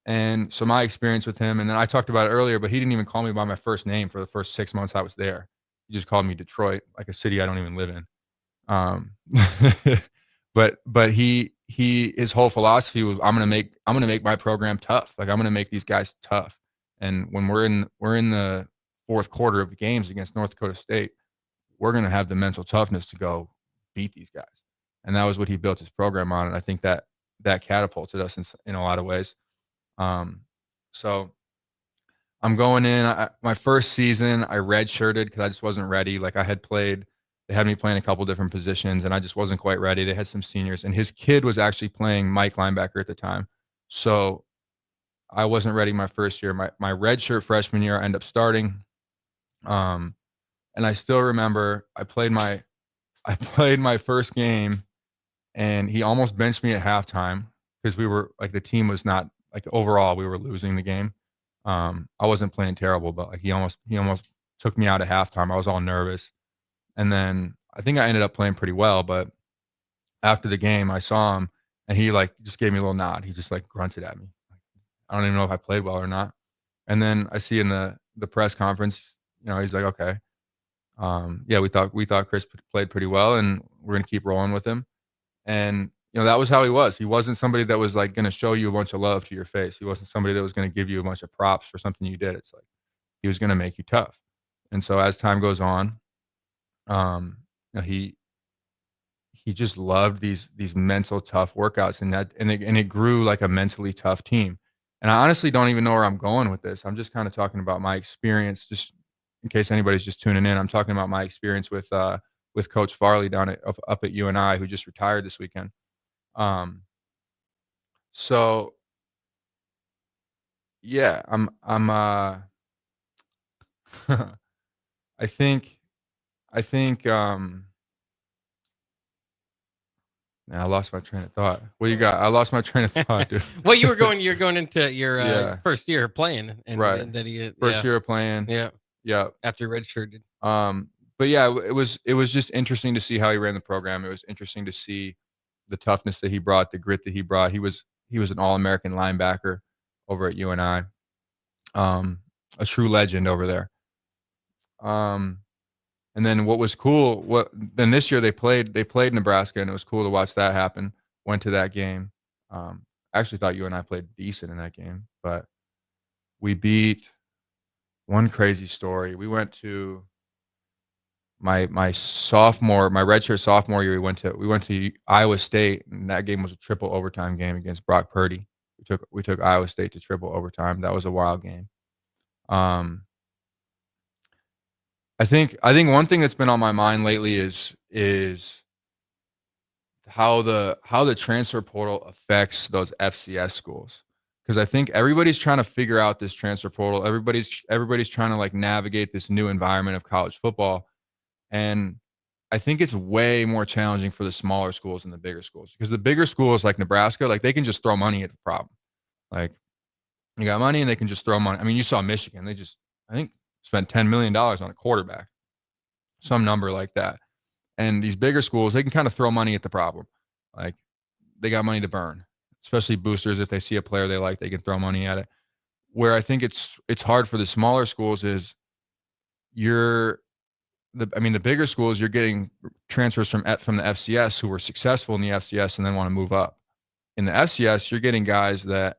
And so my experience with him, and then I talked about it earlier, but he didn't even call me by my first name for the first 6 months I was there. He just called me Detroit, like a city I don't even live in. But his whole philosophy was, I'm gonna make my program tough. Like I'm gonna make these guys tough. And when we're in the fourth quarter of the games against North Dakota State, we're gonna have the mental toughness to go beat these guys. And that was what he built his program on. And I think that catapulted us in a lot of ways. So I'm going in. My first season, I redshirted because I just wasn't ready. Like I had played. They had me playing a couple different positions, and I just wasn't quite ready. They had some seniors, and his kid was actually playing Mike linebacker at the time. So I wasn't ready my first year. My redshirt freshman year, I ended up starting. And I still remember I played my first game, and he almost benched me at halftime because we were like, the team was not like, overall we were losing the game. I wasn't playing terrible, but like he almost took me out at halftime. I was all nervous. And then I think I ended up playing pretty well, but after the game I saw him and he like just gave me a little nod. He just like grunted at me. I don't even know if I played well or not. And then I see in the press conference, he's like, okay. Yeah, we thought Chris played pretty well, and we're going to keep rolling with him. And, that was how he was. He wasn't somebody that was like going to show you a bunch of love to your face. He wasn't somebody that was going to give you a bunch of props for something you did. It's like, he was going to make you tough. And so as time goes on, he just loved these mental tough workouts, and it grew like a mentally tough team. And I honestly don't even know where I'm going with this. I'm just kind of talking about my experience, just in case anybody's just tuning in. I'm talking about my experience with Coach Farley up at UNI, who just retired this weekend. So yeah, I'm I think I lost my train of thought. What you got? I lost my train of thought, dude. Well, you're going into your first year of playing, and right. And then first year of playing. Yeah. After redshirted. But yeah, it was just interesting to see how he ran the program. It was interesting to see the toughness that he brought, the grit that he brought. He was an All-American linebacker over at UNI. A true legend over there. And then what was cool, then this year they played Nebraska, and it was cool to watch that happen. Went to that game. I actually thought you and I played decent in that game, but we beat. One crazy story. We went to my redshirt sophomore year. We went to Iowa State, and that game was a triple overtime game against Brock Purdy. We took Iowa State to triple overtime. That was a wild game. I think one thing that's been on my mind lately is how the transfer portal affects those FCS schools. Because I think everybody's trying to figure out this transfer portal. Everybody's trying to like navigate this new environment of college football. And I think it's way more challenging for the smaller schools than the bigger schools. Because the bigger schools like Nebraska, like they can just throw money at the problem. Like you got money and they can just throw money. I mean, you saw Michigan. They just, I think, spent $10 million on a quarterback. Some number like that. And these bigger schools, they can kind of throw money at the problem. Like they got money to burn. Especially boosters, if they see a player they like, they can throw money at it. Where I think it's hard for the smaller schools is the bigger schools, you're getting transfers from the FCS who were successful in the FCS and then want to move up. In the FCS, you're getting guys that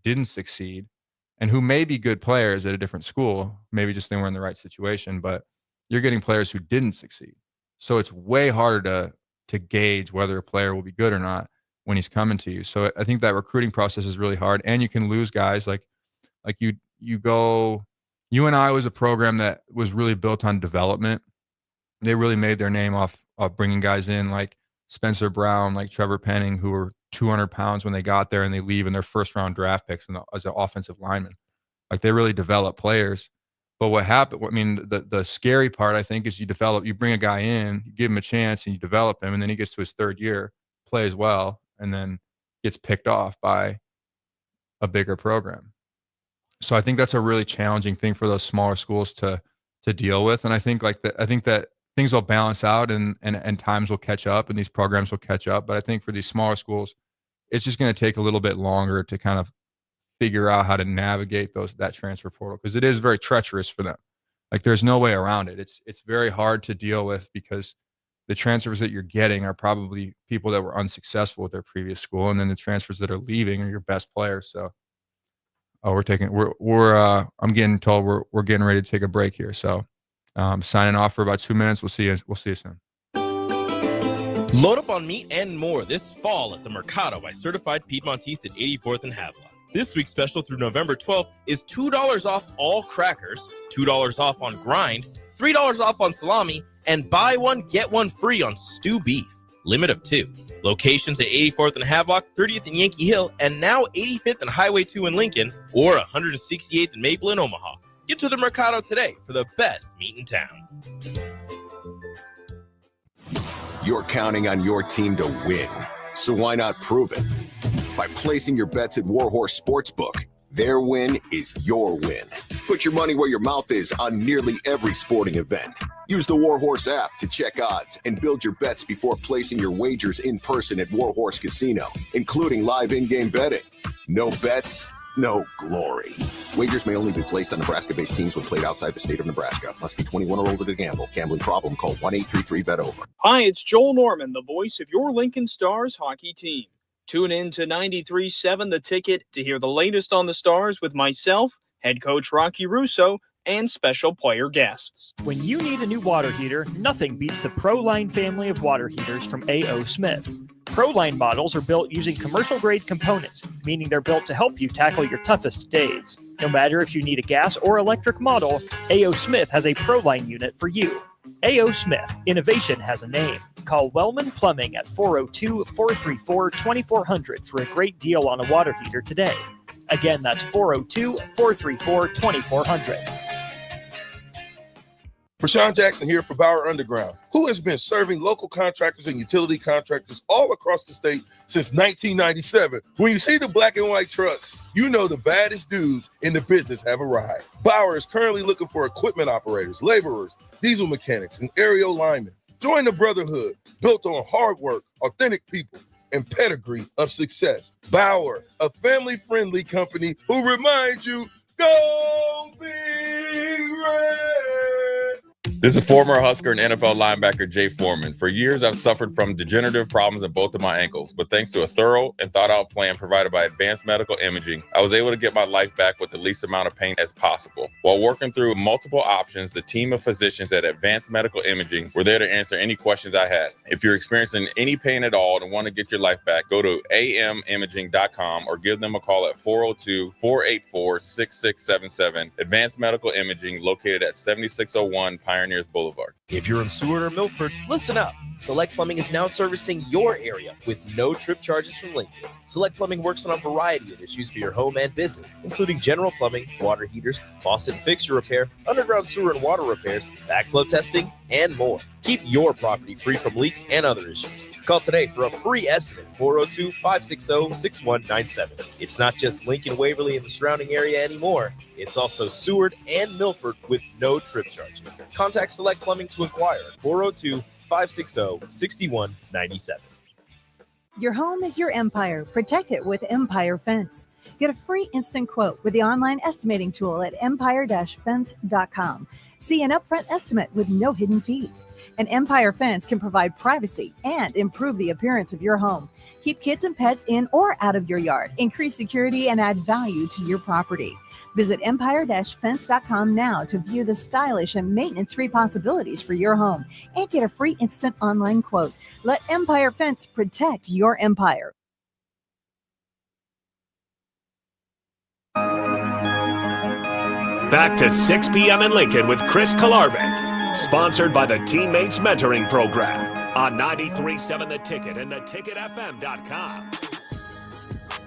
didn't succeed and who may be good players at a different school. Maybe just they weren't in the right situation, but you're getting players who didn't succeed. So it's way harder to gauge whether a player will be good or not when he's coming to you. So I think that recruiting process is really hard, and you can lose guys like UNI was a program that was really built on development. They really made their name off of bringing guys in like Spencer Brown, like Trevor Penning, who were 200 pounds when they got there and they leave in their first round draft picks as an offensive lineman. Like they really develop players. But what happened, I mean, the scary part, I think, is you bring a guy in, you give him a chance and you develop him, and then he gets to his third year, plays well, and then gets picked off by a bigger program. So I think that's a really challenging thing for those smaller schools to deal with. And I think that things will balance out and times will catch up and these programs will catch up. But I think for these smaller schools, it's just going to take a little bit longer to kind of figure out how to navigate that transfer portal, because it is very treacherous for them. Like there's no way around it. It's very hard to deal with because the transfers that you're getting are probably people that were unsuccessful with their previous school, and then the transfers that are leaving are your best players. So, I'm getting told we're getting ready to take a break here. So, signing off for about 2 minutes. We'll see you soon. Load up on meat and more this fall at the Mercado by Certified Piedmontese at 84th and Havelock. This week's special through November 12th is $2 off all crackers, $2 off on grind, $3 off on salami, and buy one, get one free on stew beef. Limit of 2. Locations at 84th and Havelock, 30th and Yankee Hill, and now 85th and Highway 2 in Lincoln, or 168th and Maple in Omaha. Get to the Mercado today for the best meat in town. You're counting on your team to win, so why not prove it? By placing your bets at Warhorse Sportsbook. Their win is your win. Put your money where your mouth is on nearly every sporting event. Use the Warhorse app to check odds and build your bets before placing your wagers in person at Warhorse Casino, including live in-game betting. No bets, no glory. Wagers may only be placed on Nebraska-based teams when played outside the state of Nebraska. Must be 21 or older to gamble. Gambling problem? Call 1-833-BET-OVER. Hi, it's Joel Norman, the voice of your Lincoln Stars hockey team. Tune in to 93.7 The Ticket to hear the latest on the Stars with myself, head coach Rocky Russo, and special player guests. When you need a new water heater, nothing beats the ProLine family of water heaters from A.O. Smith. ProLine models are built using commercial-grade components, meaning they're built to help you tackle your toughest days. No matter if you need a gas or electric model, A.O. Smith has a ProLine unit for you. A.O. Smith, innovation has a name. Call Wellman Plumbing at 402-434-2400 for a great deal on a water heater today. Again, that's 402-434-2400. Prashawn Jackson here for Bauer Underground, who has been serving local contractors and utility contractors all across the state since 1997. When you see the black and white trucks, you know the baddest dudes in the business have arrived. Bauer is currently looking for equipment operators, laborers, diesel mechanics, and aerial linemen. Join the brotherhood built on hard work, authentic people, and pedigree of success. Bauer, a family-friendly company who reminds you, go Big Red! This is former Husker and NFL linebacker Jay Foreman. For years, I've suffered from degenerative problems in both of my ankles, but thanks to a thorough and thought-out plan provided by Advanced Medical Imaging, I was able to get my life back with the least amount of pain as possible. While working through multiple options, the team of physicians at Advanced Medical Imaging were there to answer any questions I had. If you're experiencing any pain at all and want to get your life back, go to amimaging.com or give them a call at 402-484-6677. Advanced Medical Imaging, located at 7601 Pioneers Boulevard. If you're in Seward or Milford, listen up. Select Plumbing is now servicing your area with no trip charges from Lincoln. Select Plumbing works on a variety of issues for your home and business, including general plumbing, water heaters, faucet and fixture repair, underground sewer and water repairs, backflow testing, and more. Keep your property free from leaks and other issues. Call today for a free estimate, 402-560-6197. It's not just Lincoln, Waverly, and the surrounding area anymore. It's also Seward and Milford with no trip charges. Contact Select Plumbing to inquire at 402-560-6197. Your home is your empire. Protect it with Empire Fence. Get a free instant quote with the online estimating tool at empire-fence.com. See an upfront estimate with no hidden fees. An Empire Fence can provide privacy and improve the appearance of your home. Keep kids and pets in or out of your yard. Increase security and add value to your property. Visit empire-fence.com now to view the stylish and maintenance-free possibilities for your home and get a free instant online quote. Let Empire Fence protect your empire. Back to 6 p.m. in Lincoln with Chris Kolarevic. Sponsored by the Teammates Mentoring Program on 93.7 The Ticket and theticketfm.com.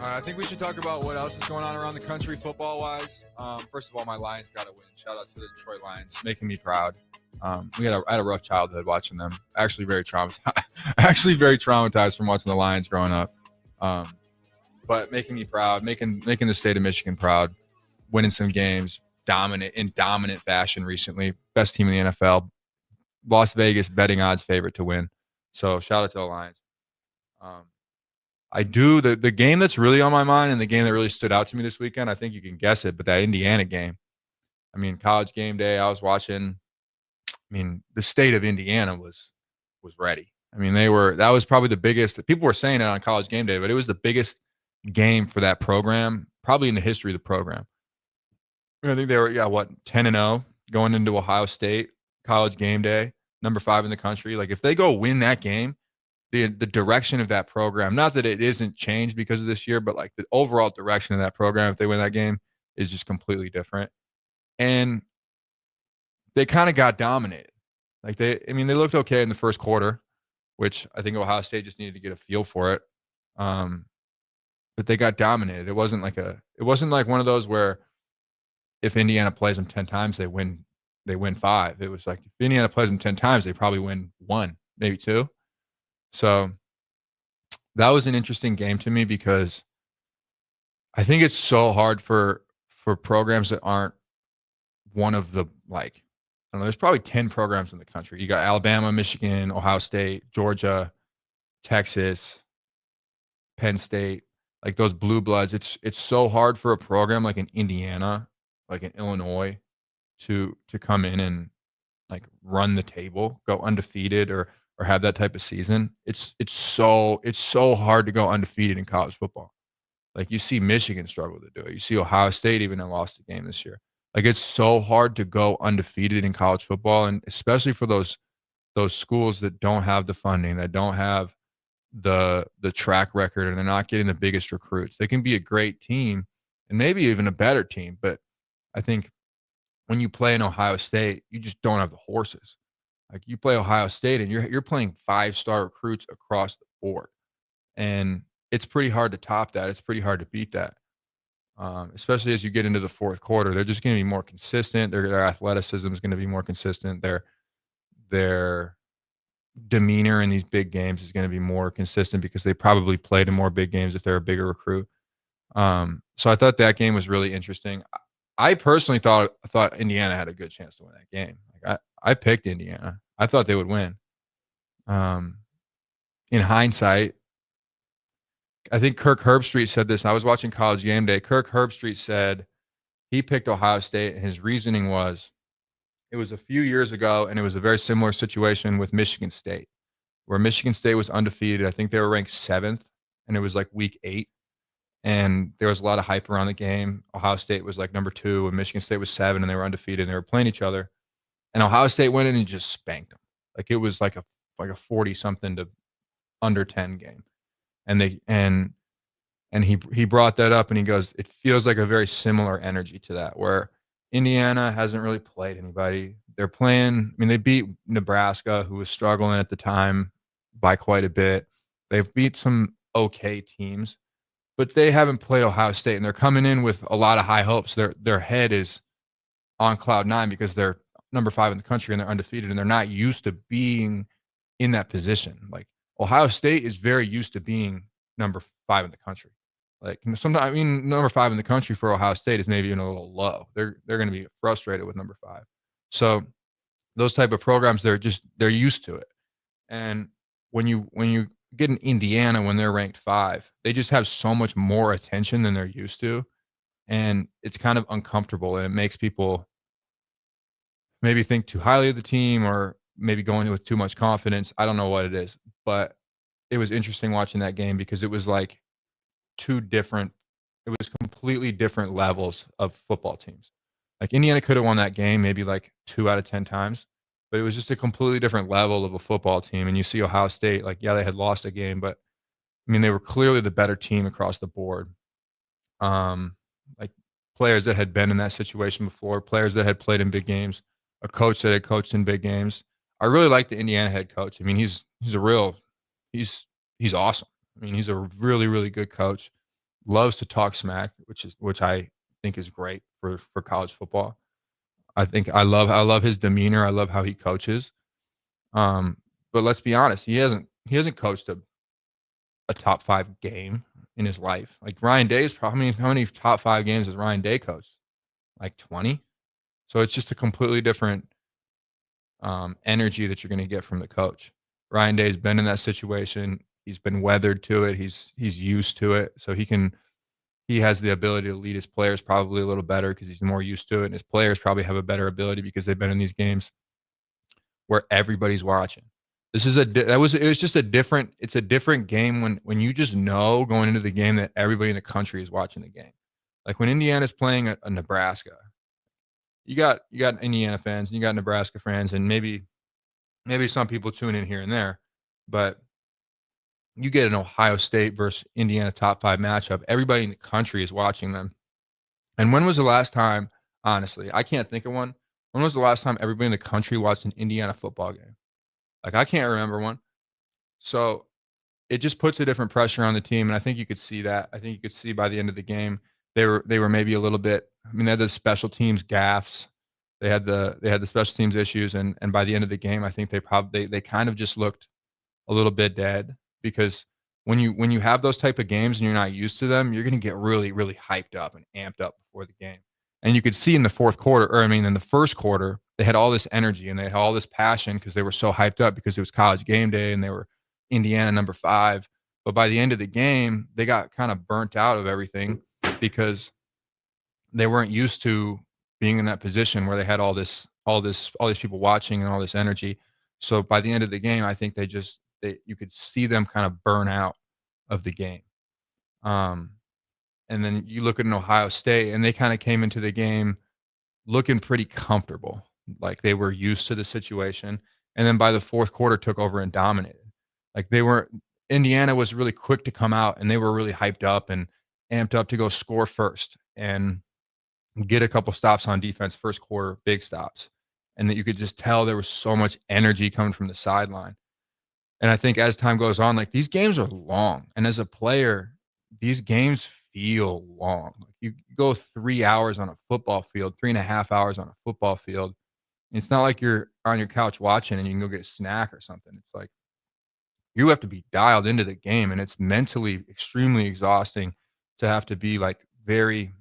I think we should talk about what else is going on around the country football-wise. First of all, my Lions got to win. Shout out to the Detroit Lions, making me proud. I had a rough childhood watching them. Actually very traumatized from watching the Lions growing up. But making me proud, making the state of Michigan proud, winning some games, dominant fashion recently. Best team in the NFL. Las Vegas betting odds favorite to win. So shout out to the Lions. The game that's really on my mind and the game that really stood out to me this weekend, I think you can guess it, but that Indiana game. I mean, College game day, I was watching. I mean, the state of Indiana was ready. I mean, that was probably the biggest. People were saying it on College game day, but it was the biggest game for that program, probably in the history of the program. I think they were 10-0 going into Ohio State College game day, number 5 in the country. Like if they go win that game, the direction of that program, not that it isn't changed because of this year, but like the overall direction of that program, if they win that game, is just completely different. And they kind of got dominated. Like they looked okay in the first quarter, which I think Ohio State just needed to get a feel for it. But they got dominated. It wasn't like one of those where if Indiana plays them 10 times, they win 5. It was like if Indiana plays them 10 times, they probably win 1, maybe 2. So that was an interesting game to me because I think it's so hard for programs that aren't one of the, like, I don't know, there's probably 10 programs in the country. You got Alabama, Michigan, Ohio State, Georgia, Texas, Penn State, like those blue bloods. It's so hard for a program like in Indiana, like in Illinois, to come in and like run the table, go undefeated or have that type of season. It's so hard to go undefeated in college football. Like you see Michigan struggle to do it. You see Ohio State even lost a game this year. Like it's so hard to go undefeated in college football, and especially for those schools that don't have the funding, that don't have the track record, and they're not getting the biggest recruits. They can be a great team and maybe even a better team, but I think when you play in Ohio State, you just don't have the horses. Like you play Ohio State and you're playing 5-star recruits across the board, and it's pretty hard to top that. It's pretty hard to beat that, especially as you get into the fourth quarter. They're just going to be more consistent. Their athleticism is going to be more consistent. Their demeanor in these big games is going to be more consistent because they probably played in more big games if they're a bigger recruit. So I thought that game was really interesting. I personally thought Indiana had a good chance to win that game. Like I picked Indiana. I thought they would win. In hindsight, I think Kirk Herbstreit said this. I was watching College game day. Kirk Herbstreit said he picked Ohio State, and his reasoning was It was a few years ago, and it was a very similar situation with Michigan State, where Michigan State was undefeated. I think they were ranked 7th, and it was like week 8, and there was a lot of hype around the game. Ohio State was like number 2, and Michigan State was 7, and they were undefeated, and they were playing each other. And Ohio State went in and just spanked them. Like it was like a 40-something to under 10 game. And he brought that up, and he goes, it feels like a very similar energy to that, where Indiana hasn't really played anybody. They're playing, I mean, they beat Nebraska, who was struggling at the time by quite a bit. They've beat some okay teams, but they haven't played Ohio State, and they're coming in with a lot of high hopes. Their head is on cloud 9 because they're number 5 in the country and they're undefeated, and they're not used to being in that position. Like Ohio State is very used to being number 5 in the country. Like sometimes, I mean, number 5 in the country for Ohio State is maybe even a little low. They're going to be frustrated with number 5. So those type of programs, they're used to it. And when you get in Indiana when they're ranked 5, they just have so much more attention than they're used to, and it's kind of uncomfortable, and it makes people maybe think too highly of the team, or maybe going in with too much confidence. I don't know what it is, but it was interesting watching that game because it was like it was completely different levels of football teams. Like Indiana could have won that game maybe like 2 out of 10 times, but it was just a completely different level of a football team. And you see Ohio State, like, yeah, they had lost a game, but I mean, they were clearly the better team across the board. Like players that had been in that situation before, players that had played in big games, a coach that had coached in big games. I really like the Indiana head coach. I mean, he's awesome. I mean, he's a really, really good coach. Loves to talk smack, which I think is great for college football. I love his demeanor. I love how he coaches. But let's be honest, he hasn't coached a top 5 game in his life. Like Ryan Day's probably, how many top 5 games has Ryan Day coached? Like 20. So it's just a completely different energy that you're going to get from the coach. Ryan Day's been in that situation. He's been weathered to it. He's used to it. So he has the ability to lead his players probably a little better because he's more used to it. And his players probably have a better ability because they've been in these games where everybody's watching. It's a different game when you just know going into the game that everybody in the country is watching the game. Like when Indiana's playing a Nebraska, you got Indiana fans and you got Nebraska fans, and maybe some people tune in here and there, but you get an Ohio State versus Indiana top 5 matchup. Everybody in the country is watching them. And when was the last time, honestly, I can't think of one. When was the last time everybody in the country watched an Indiana football game? Like, I can't remember one. So it just puts a different pressure on the team. And I think you could see that. I think you could see by the end of the game, they were maybe a little bit, I mean, they had the special teams gaffes. They had the special teams issues. And by the end of the game, I think they kind of just looked a little bit dead. Because when you have those type of games and you're not used to them, you're going to get really, really hyped up and amped up before the game. And you could see in the fourth quarter, in the first quarter, they had all this energy and they had all this passion because they were so hyped up because it was college game day and they were Indiana number 5. But by the end of the game, they got kind of burnt out of everything because they weren't used to being in that position where they had all these people watching and all this energy. So by the end of the game, I think you could see them kind of burn out of the game. And then you look at an Ohio State, and they kind of came into the game looking pretty comfortable, like they were used to the situation. And then by the fourth quarter, took over and dominated. Like Indiana was really quick to come out, and they were really hyped up and amped up to go score first and get a couple stops on defense first quarter, big stops. And that you could just tell there was so much energy coming from the sideline. And I think as time goes on, like these games are long. And as a player, these games feel long. Like you go 3 hours on a football field, 3.5 hours on a football field. It's not like you're on your couch watching and you can go get a snack or something. It's like you have to be dialed into the game, and it's mentally extremely exhausting to have to be like very,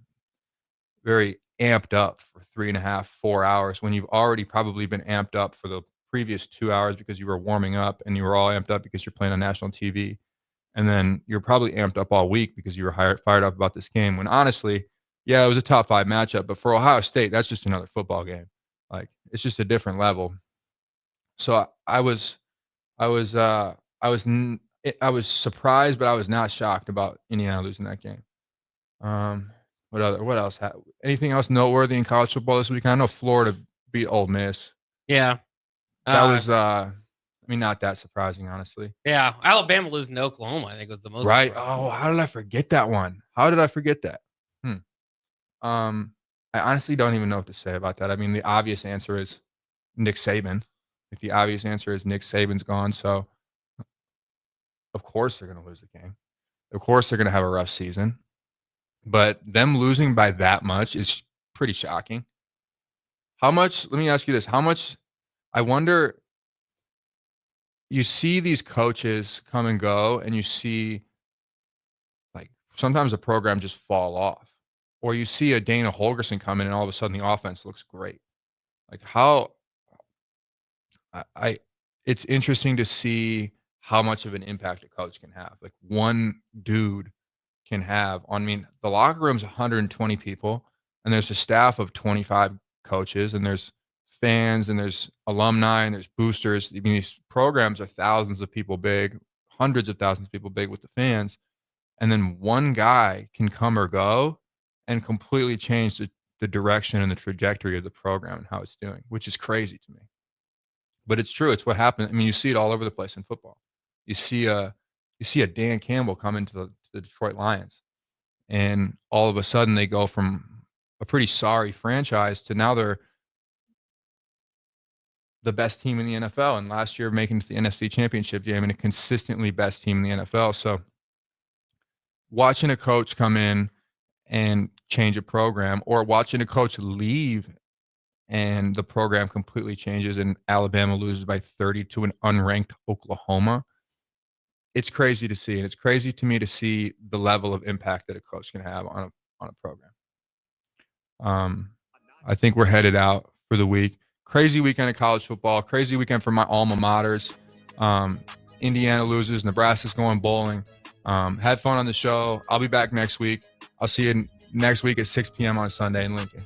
very amped up for 3.5, 4 hours when you've already probably been amped up for the previous 2 hours because you were warming up and you were all amped up because you're playing on national TV. And then you're probably amped up all week because you were fired up about this game when honestly, yeah, it was a top 5 matchup, but for Ohio State, that's just another football game. Like, it's just a different level. So I was surprised, but I was not shocked about Indiana losing that game. What else? Anything else noteworthy in college football this week? I know Florida beat Ole Miss. Yeah. That was, not that surprising, honestly. Yeah. Alabama losing to Oklahoma, I think, was the most. Right. surprising. Oh, how did I forget that one? How did I forget that? I honestly don't even know what to say about that. I mean, the obvious answer is Nick Saban. If the obvious answer is Nick Saban's gone, so of course they're going to lose the game. Of course they're going to have a rough season. But them losing by that much is pretty shocking. How much, let me ask you this, how much, I wonder, you see these coaches come and go, and you see, like, sometimes a program just fall off. Or you see a Dana Holgerson come in and all of a sudden the offense looks great. Like, how it's interesting to see how much of an impact a coach can have. Like, one dude can have on, the locker room's 120 people, and there's a staff of 25 coaches, and there's fans, and there's alumni, and there's boosters. I mean, these programs are thousands of people big, hundreds of thousands of people big with the fans. And then one guy can come or go and completely change the direction and the trajectory of the program and how it's doing, which is crazy to me. But it's true. It's what happened. I mean, you see it all over the place in football. You see a Dan Campbell come into the Detroit Lions, and all of a sudden they go from a pretty sorry franchise to now they're the best team in the NFL. And last year making it to the NFC Championship game and a consistently best team in the NFL. So watching a coach come in and change a program, or watching a coach leave and the program completely changes and Alabama loses by 30 to an unranked Oklahoma, it's crazy to see. And it's crazy to me to see the level of impact that a coach can have on a program. I think we're headed out for the week. Crazy weekend of college football. Crazy weekend for my alma maters. Indiana loses. Nebraska's going bowling. Had fun on the show. I'll be back next week. I'll see you next week at 6 p.m. on Sunday in Lincoln.